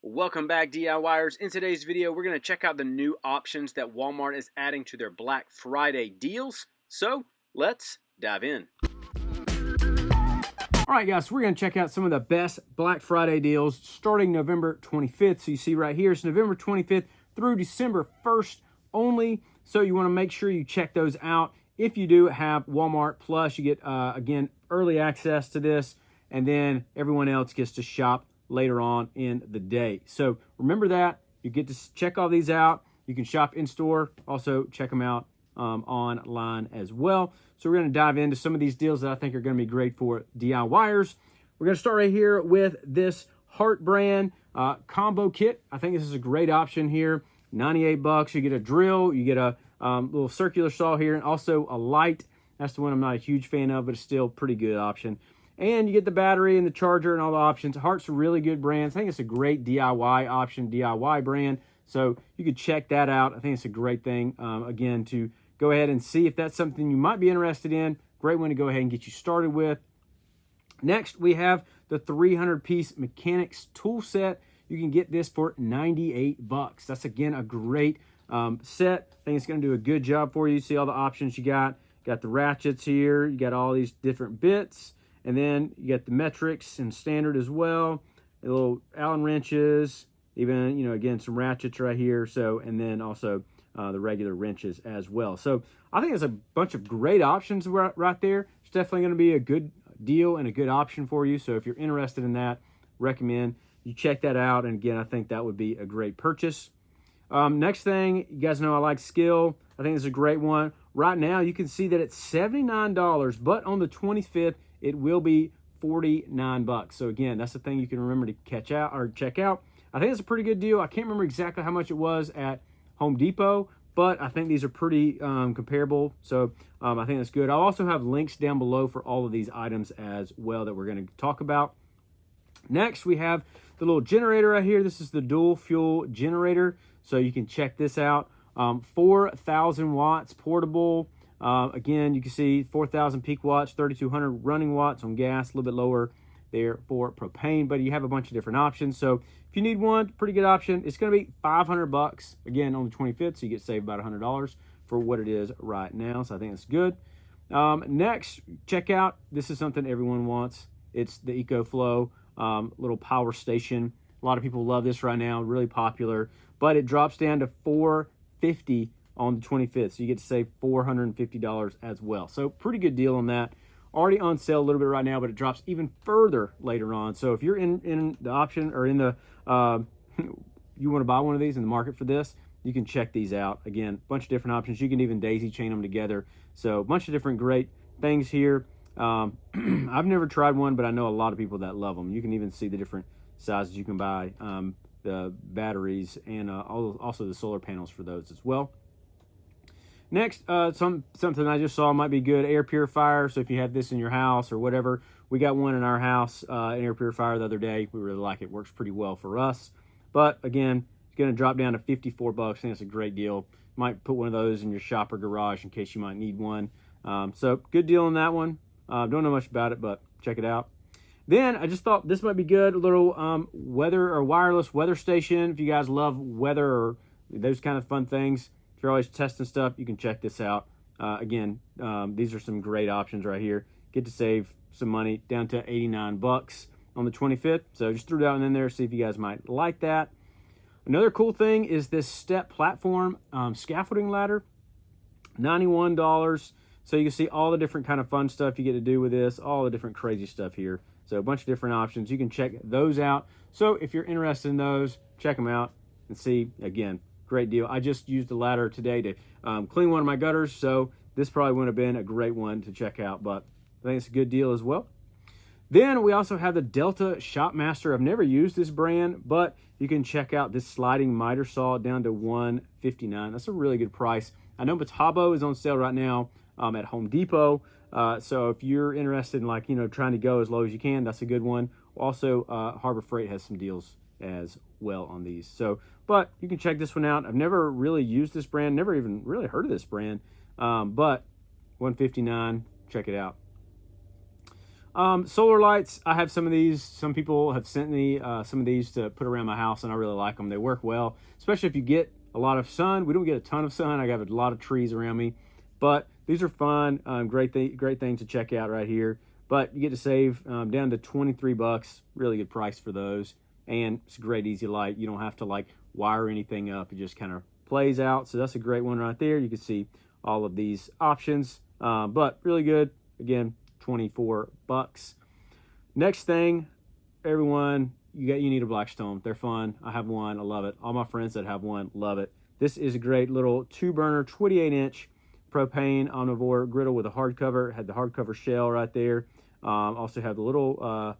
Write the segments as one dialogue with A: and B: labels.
A: Welcome back, DIYers. In today's video, we're going to check out the new options that Walmart is adding to their Black Friday deals. So let's dive in. All right, guys, so we're going to check out some of the best Black Friday deals starting November 25th. So you see right here, it's November 25th through December 1st only. So you want to make sure you check those out. If you do have Walmart Plus, you get, again, early access to this, and then everyone else gets to shop later on in the day. So remember that. You get to check all these out. You can shop in store, also check them out online as well. So we're going to dive into some of these deals that I think are going to be great for DIYers. We're going to start right here with this Hart brand combo kit. I think this is a great option here. 98 bucks. You get a drill, you get a little circular saw here, and also a light. That's the one I'm not a huge fan of, but it's still a pretty good option. And you get the battery and the charger and all the options. Hart's a really good brand. I think it's a great DIY option, DIY brand. So you could check that out. I think it's a great thing, again, to go ahead and see if that's something you might be interested in. Great one to go ahead and get you started with. Next, we have the 300-piece mechanics tool set. You can get this for 98 bucks. That's, again, a great set. I think it's going to do a good job for you. See all the options you got. Got the ratchets here. You got all these different bits. And then you got the metrics and standard as well. The little Allen wrenches, even, again, some ratchets right here. So, and then also the regular wrenches as well. So I think it's a bunch of great options right there. It's definitely going to be a good deal and a good option for you. So if you're interested in that, recommend you check that out. And again, I think that would be a great purchase. Next thing, you guys know I like Skil. I think it's a great one. Right now, you can see that it's $79, but on the 25th, it will be 49 bucks. So again, that's the thing you can remember to check out. I think it's a pretty good deal. I can't remember exactly how much it was at Home Depot, but I think these are pretty comparable. So I think that's good. I'll also have links down below for all of these items as well that we're going to talk about. Next, we have the little generator right here. This is the dual fuel generator. So you can check this out. 4,000 watts portable. Again, you can see 4,000 peak watts, 3,200 running watts on gas, a little bit lower there for propane, but you have a bunch of different options. So if you need one, pretty good option. It's going to be 500 bucks again on the 25th, so you get saved about $100 for what it is right now. So I think it's good. Next, check out, this is something everyone wants. It's the EcoFlow little power station. A lot of people love this right now, really popular, but it drops down to $450 on the 25th, so you get to save $450 as well. So pretty good deal on that. Already on sale a little bit right now, but it drops even further later on. So if you're in the option or in the you want to buy one of these in the market for this, you can check these out. Again, a bunch of different options. You can even daisy chain them together. So a bunch of different great things here. I've never tried one, but I know a lot of people that love them. You can even see the different sizes you can buy, the batteries, and also the solar panels for those as well. Next, something I just saw might be good, air purifier. So if you have this in your house or whatever, we got one in our house, an air purifier the other day. We really like it. Works pretty well for us. But again, it's going to drop down to 54 bucks. I think that's a great deal. Might put one of those in your shop or garage in case you might need one. So good deal on that one. Don't know much about it, but check it out. Then I just thought this might be good. A little weather or wireless weather station. If you guys love weather or those kind of fun things, if you're always testing stuff, you can check this out. Again, these are some great options right here. Get to save some money down to 89 bucks on the 25th. So just threw that one in there, see if you guys might like that. Another cool thing is this step platform scaffolding ladder, $91. So you can see all the different kind of fun stuff you get to do with this, all the different crazy stuff here. So a bunch of different options. You can check those out. So if you're interested in those, check them out and see. Again, great deal. I just used the ladder today to clean one of my gutters, so this probably wouldn't have been a great one to check out, but I think it's a good deal as well. Then we also have the Delta Shopmaster. I've never used this brand, but you can check out this sliding miter saw down to $159. That's a really good price. I know Automotive is on sale right now at Home Depot. So if you're interested in trying to go as low as you can, that's a good one. Also, Harbor Freight has some deals as well on these. So, but you can check this one out. I've never really used this brand, never even really heard of this brand, but $159, check it out. Solar lights, I have some of these. Some people have sent me some of these to put around my house, and I really like them. They work well, especially if you get a lot of sun. We don't get a ton of sun. I got a lot of trees around me, but these are fun. Great thing to check out right here. But you get to save down to 23 bucks. Really good price for those, and it's a great easy light. You don't have to like wire anything up. It just kind of plays out. So that's a great one right there. You can see all of these options, but really good. Again, 24 bucks. Next thing, everyone, you need a Blackstone. They're fun. I have one. I love it. All my friends that have one love it. This is a great little 2-burner 28-inch propane omnivore griddle with a hardcover. Had the hardcover shell right there. Also have the little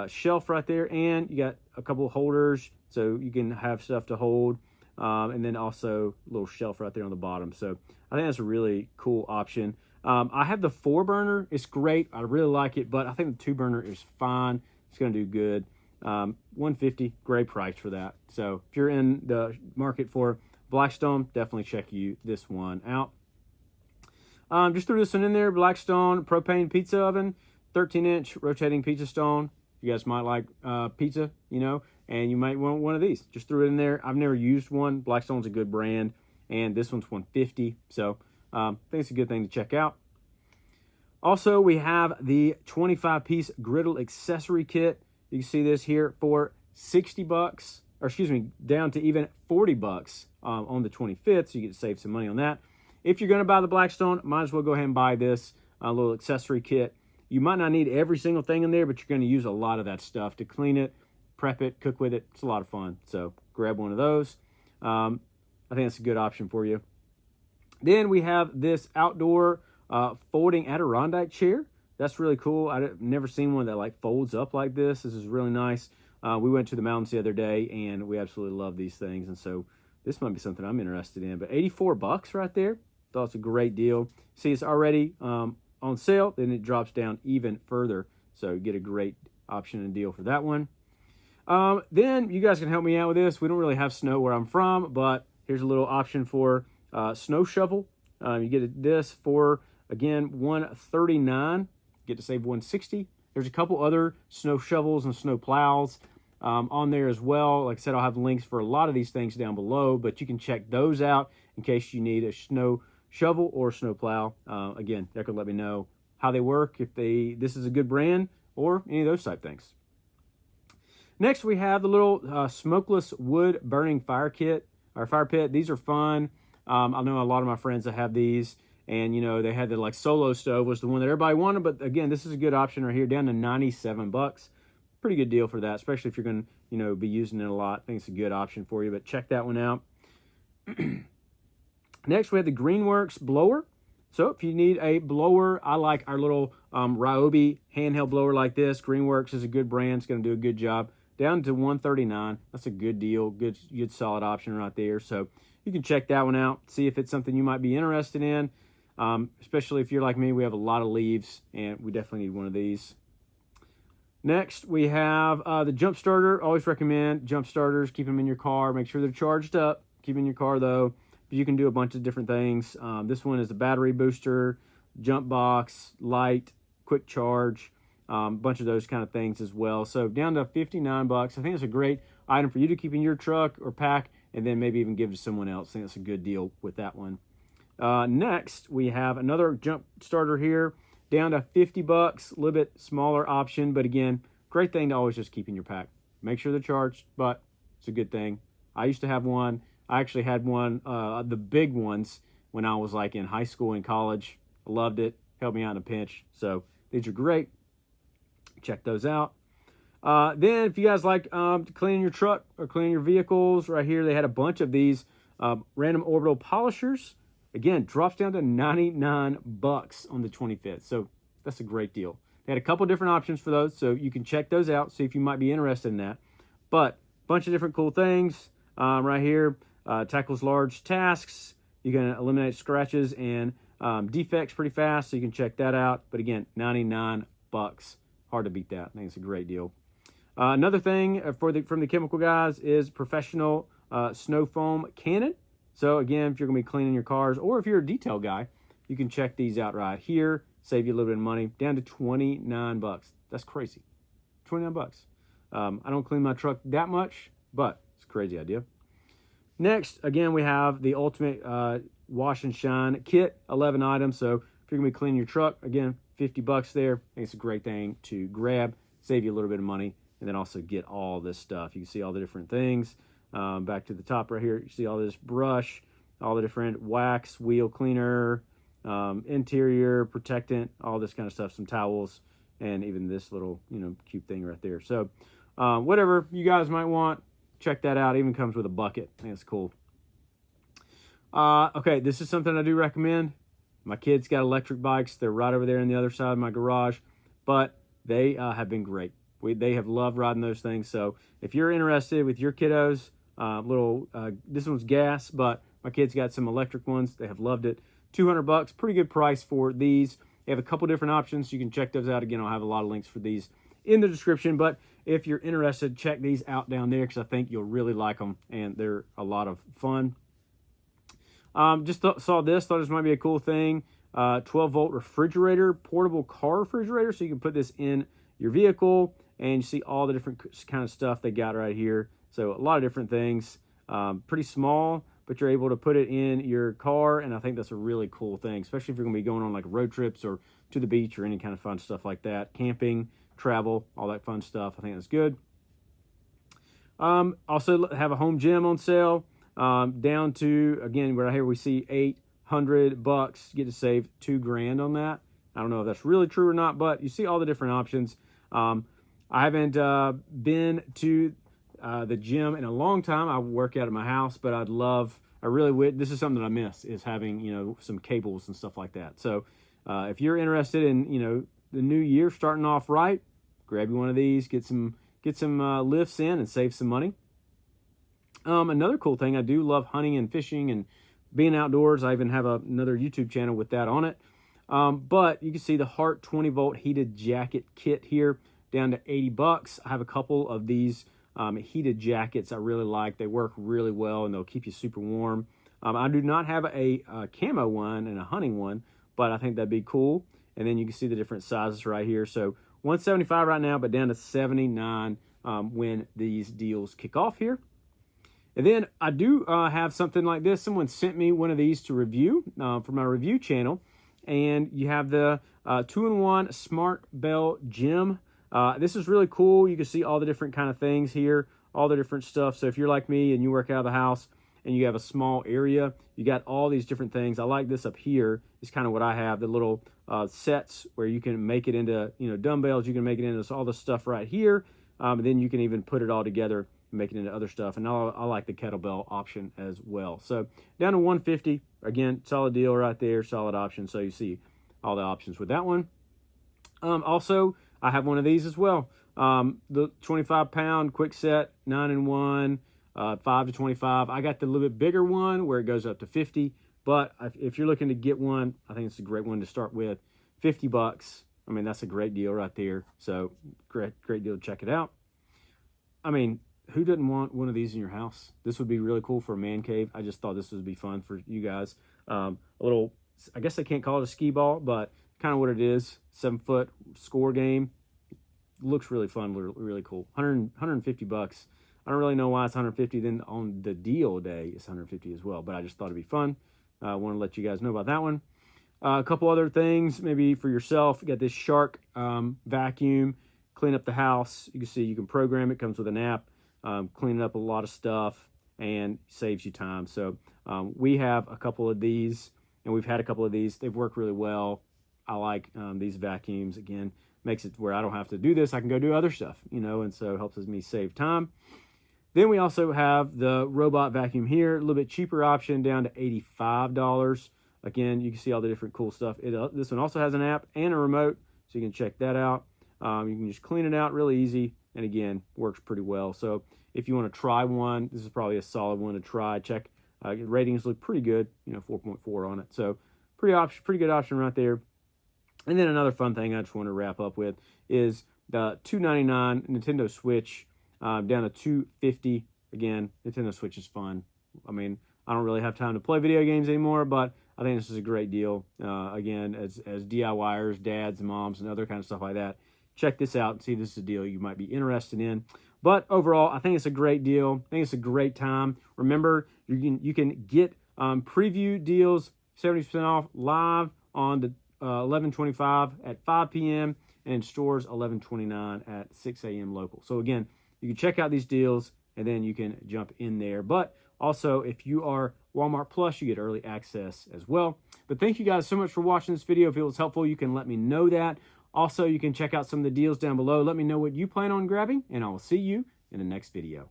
A: shelf right there, and you got a couple of holders so you can have stuff to hold, and then also a little shelf right there on the bottom. So I think that's a really cool option. I have the 4-burner. It's great. I really like it, but I think the 2-burner is fine. It's going to do good. $150, great price for that. So if you're in the market for Blackstone, definitely check this one out. Just threw this one in there. Blackstone propane pizza oven, 13-inch rotating pizza stone. You guys might like pizza, and you might want one of these. Just threw it in there. I've never used one. Blackstone's a good brand, and this one's $150. So I think it's a good thing to check out. Also, we have the 25-piece griddle accessory kit. You can see this here for 60 bucks, or excuse me, down to even 40 bucks on the 25th, so you get to save some money on that. If you're going to buy the Blackstone, might as well go ahead and buy this little accessory kit. You might not need every single thing in there, but you're going to use a lot of that stuff to clean it, prep it, cook with it. It's a lot of fun, so grab one of those. I think that's a good option for you. Then we have this outdoor folding Adirondack chair. That's really cool. I've never seen one that like folds up like this. This is really nice. We went to the mountains the other day, and we absolutely love these things, and so this might be something I'm interested in. But 84 bucks right there. Thought it's a great deal. See, it's already on sale. Then it drops down even further, so you get a great option and deal for that one. Then you guys can help me out with this. We don't really have snow where I'm from, but here's a little option for snow shovel. You get this for, again, $139. Get to save $160. There's a couple other snow shovels and snow plows on there as well. Like I said, I'll have links for a lot of these things down below, but you can check those out in case you need a snow shovel or snow plow. Again, that could let me know how they work, if this is a good brand, or any of those type things. Next, we have the little smokeless wood burning fire kit or fire pit. These are fun. I know a lot of my friends that have these, and they had the like solo stove was the one that everybody wanted. But again, this is a good option right here, down to 97 bucks. Pretty good deal for that, especially if you're going to be using it a lot. I think it's a good option for you. But check that one out. Next, we have the Greenworks blower. So if you need a blower, I like our little Ryobi handheld blower like this. Greenworks is a good brand. It's going to do a good job. Down to $139. That's a good deal. Good solid option right there. So you can check that one out. See if it's something you might be interested in. Especially if you're like me, we have a lot of leaves, and we definitely need one of these. Next, we have the jump starter. Always recommend jump starters. Keep them in your car. Make sure they're charged up. Keep them in your car, though. But you can do a bunch of different things. This one is a battery booster, jump box, light, quick charge, bunch of those kind of things as well. So down to 59 bucks. I think it's a great item for you to keep in your truck or pack, and then maybe even give to someone else. I think that's a good deal with that one. Next, we have another jump starter here, down to 50 bucks, a little bit smaller option, but again, great thing to always just keep in your pack. Make sure they're charged, but it's a good thing. I used to have one. I actually had one, the big ones, when I was like in high school and college. I loved it. Helped me out in a pinch. So these are great. Check those out. Then if you guys like cleaning your truck or cleaning your vehicles, right here they had a bunch of these random orbital polishers. Again, drops down to 99 bucks on the 25th. So that's a great deal. They had a couple different options for those, so you can check those out, see if you might be interested in that. But a bunch of different cool things right here. Tackles large tasks. You can eliminate scratches and defects pretty fast, so you can check that out. But again, 99 bucks. Hard to beat that. I think it's a great deal. Another thing from the chemical guys is professional snow foam cannon. So again, if you're going to be cleaning your cars, or if you're a detail guy, you can check these out right here. Save you a little bit of money, down to 29 bucks. That's crazy. 29 bucks. I don't clean my truck that much, but it's a crazy idea. Next, again, we have the Ultimate Wash and Shine Kit, 11 items. So if you're going to be cleaning your truck, again, 50 bucks there. I think it's a great thing to grab, save you a little bit of money, and then also get all this stuff. You can see all the different things. Back to the top right here, you see all this brush, all the different wax, wheel cleaner, interior protectant, all this kind of stuff, some towels, and even this little, cute thing right there. So whatever you guys might want, check that out. It even comes with a bucket. I think it's cool. Okay, this is something I do recommend. My kids got electric bikes. They're right over there on the other side of my garage, but they have been great. They have loved riding those things. So if you're interested with your kiddos, this one's gas, but my kids got some electric ones. They have loved it. 200 bucks, pretty good price for these. They have a couple different options. You can check those out. Again, I'll have a lot of links for these in the description, but if you're interested, check these out down there because I think you'll really like them, and they're a lot of fun. Saw this, thought this might be a cool thing. 12-volt refrigerator, portable car refrigerator, so you can put this in your vehicle, and you see all the different kind of stuff they got right here. So a lot of different things. Pretty small, but you're able to put it in your car, and I think that's a really cool thing, especially if you're going to be going on like road trips or to the beach or any kind of fun stuff like that. Camping, travel, all that fun stuff. I think that's good. Also have a home gym on sale. Down to, again, right here we see 800 bucks. You get to save $2,000 on that. I don't know if that's really true or not, but you see all the different options. I haven't been to the gym in a long time. I work out at my house, but I really would. This is something that I miss, is having, some cables and stuff like that. So if you're interested in, the new year starting off right, grab you one of these, get some lifts in and save some money. Another cool thing, I do love hunting and fishing and being outdoors. I even have another YouTube channel with that on it. But you can see the Hart 20-volt heated jacket kit here, down to 80 bucks. I have a couple of these heated jackets I really like. They work really well, and they'll keep you super warm. I do not have a camo one and a hunting one, but I think that'd be cool. And then you can see the different sizes right here. So $175 right now, but down to $79 when these deals kick off here. And then I do have something like this. Someone sent me one of these to review for my review channel. And you have the 2-in-1 Smart Bell Gym. This is really cool. You can see all the different kind of things here, all the different stuff. So if you're like me and you work out of the house and you have a small area, you got all these different things. I like this up here. It's kind of what I have, the little sets where you can make it into, dumbbells. You can make it into all the stuff right here. And then you can even put it all together, make it into other stuff. And I like the kettlebell option as well. So down to $150. Again, solid deal right there, solid option. So you see all the options with that one. Also, I have one of these as well. The 25-pound quick set, 9-in-1, 5 to 25. I got the little bit bigger one where it goes up to 50. But if you're looking to get one, I think it's a great one to start with. 50 bucks. I mean, that's a great deal right there. So great deal to check it out. I mean, who doesn't want one of these in your house? This would be really cool for a man cave. I just thought this would be fun for you guys. A little, I guess I can't call it a skee ball, but kind of what it is. 7-foot score game. Looks really fun, really cool. 150 bucks. I don't really know why it's 150. Then on the deal day, it's 150 as well. But I just thought it'd be fun. I want to let you guys know about that one. A couple other things, maybe for yourself. You got this Shark vacuum. Clean up the house. You can see you can program it. Comes with an app. Cleaning up a lot of stuff and saves you time. So we have a couple of these, and we've had a couple of these. They've worked really well. I like these vacuums. Again, makes it where I don't have to do this. I can go do other stuff, and so it helps me save time. Then we also have the robot vacuum here, a little bit cheaper option, down to $85. Again, you can see all the different cool stuff. This one also has an app and a remote, so you can check that out. You can just clean it out really easy, and again, works pretty well. So if you want to try one, this is probably a solid one to try. Check. Ratings look pretty good, 4.4 on it. So pretty good option right there. And then another fun thing I just want to wrap up with is the $299 Nintendo Switch down to $250. Again, Nintendo Switch is fun. I mean, I don't really have time to play video games anymore, but I think this is a great deal. Again, as DIYers, dads, moms, and other kind of stuff like that, check this out and see if this is a deal you might be interested in. But overall, I think it's a great deal. I think it's a great time. Remember, you can get preview deals 70% off live on the 11/25 at 5 p.m. and in stores 11/29 at 6 a.m. local. So again, you can check out these deals and then you can jump in there. But also, if you are Walmart Plus, you get early access as well. But thank you guys so much for watching this video. If it was helpful, you can let me know that. Also, you can check out some of the deals down below. Let me know what you plan on grabbing, and I will see you in the next video.